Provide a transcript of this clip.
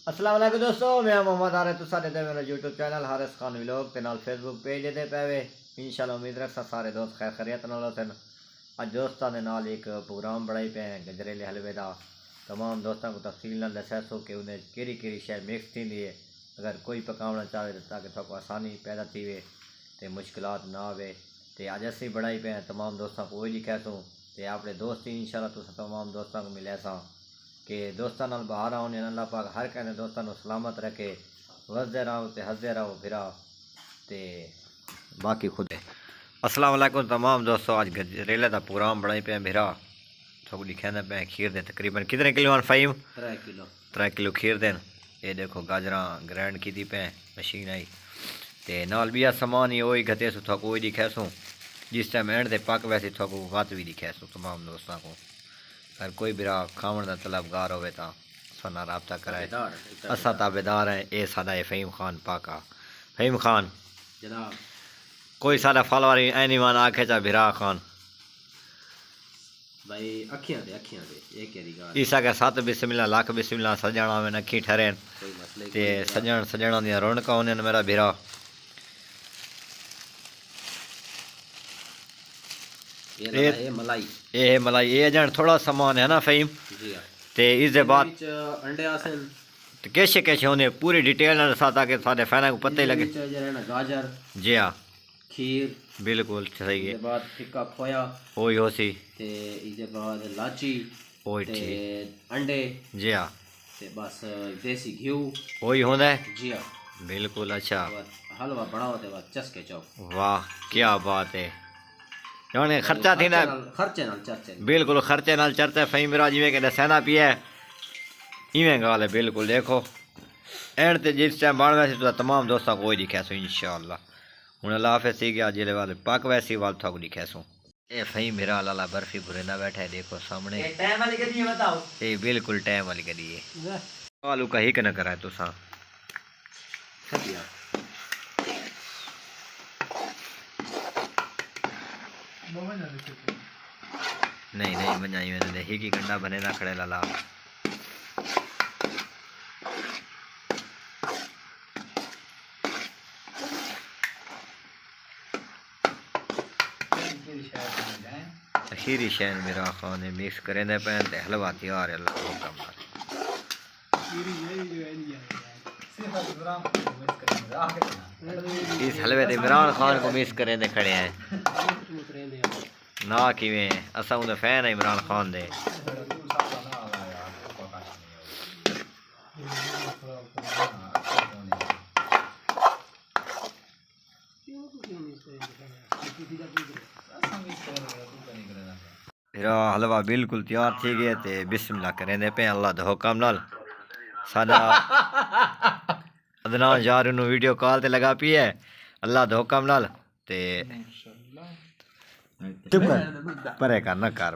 अस्सलाम वालेकुम दोस्तों, मैं मोहम्मद आ रहे तुसा देते मेरा YouTube channel Haris Khan vlog ते नाल फेसबुक पेज दे पे वे इंशाल्लाह उम्मीद रखसा सारे दोस्त खैर खैरियत नाल होसन। अज दोस्तां दे नाल एक प्रोग्राम बनाई पे गजरे हलवे दा। तमाम दोस्तों को तफसील नाल दस्या सो कि उन्हें केड़ी शय मिक्स थींदी है। अगर कोई पकावना चाहे ताकि थोको आसानी पैदा थी वे ते मुश्किलात ना आवे। ते अज असीं बनाई पे तमाम दोस्तों को वही लिखा सूँ ते अपने दोस्त ही इंशाल्लाह तुस तमाम दोस्तों को मिले सा कि दोस्तों नाल बाहर आओ ने अल्लाह पाक हर कहने दोस्तों को सलामत रखे, वसदे रहो ते हंसदे रहो फिरा ते बाकी खुद। अस्सलाम वालेकुम तमाम दोस्तों, आज गजरेले का प्रोग्राम बनाई पे मेरा थोक लिखा पे खीर दे तकरीबन कितने किलो आन फाइव 3 किलो खीर देन। ये देखो गाजरा ग्राइंड की पे मशीन आई ते नाल भी सामान ही वही घते सो थोक वही दिखा सूँ जिस टाइम एंड दे पक वैसे थोक वत भी दिखा सूँ तमाम दोस्तों को। अगर कोई भी खावन का तलबगार हो साना रबता कराए असा ताबेदार हैं। ये सादा है फ़हीम खान पाका। फ़हीम खान जनाब कोई सादा फलवारी ऐनीमान आखे चा बिरा खान भाई अखियां दे एक केरी गाल ईसा के साथ बिस्मिल्लाह लाख बिस्मिल्लाह सजना में अखी ठहरे ते सजण दी रौनक होने मेरा बिरा। ये मलाई ये जन थोड़ा सामान है ना फ़हीम ते इसके बाद अंडे आसन तो कैसे होने पूरी डिटेल ताकि सारे फैना को पता ही लगे। गाजर जी हाँ खीर बिल्कुल सही है। बाद फिक्का खोया ओही हो सी ते इसके बाद लाची ओही ते ठीक अंडे जी हाँ ते बस देसी घी वही होना है जी हाँ बिल्कुल। अच्छा हलवा बनाओ ते बाद चस्के चौ। वाह क्या बात है। यानी खर्चा थी ना खर्चे नाल चर्चे बिल्कुल खर्चे नाल चरते फ़हीम मेरा जिमें कि दसाना पिया इवें गाल है बिल्कुल। देखो एंड ते जिस टाइम बन वैसे तो तमाम दोस्तों को दिखा सो इंशाअल्लाह हूँ अल्लाह हाफिज़ सी गया जिले वाले पक वैसी वाल थोक दिखा सो। ये फ़हीम मेरा लाला बर्फी बुरेंदा बैठा है देखो सामने ये बिल्कुल टाइम वाली गड्डी है। आलू का हिक न करा है तुसा नहीं बनाई मैंने ही की गंडा बने ना खड़े लाला। अखीरी शैन मेरा खान ने मिक्स करे दे पैन ते हलवा तैयार है। अल्लाह हुक्म इस हलवे ते इमरान खान को मिक्स करे दे खड़े हैं ना किवें असा उन फैन है इमरान खान दे। मेरा हलवा बिल्कुल तैयार थी गया ते बिस्मिल्लाह करें दे पे अल्लाह दे हुक्म नाल। सादा अदनान यार नु वीडियो कॉल ते लगा पी है अल्लाह दे हुक्म नाल ते चुप कर परे कर ना कर।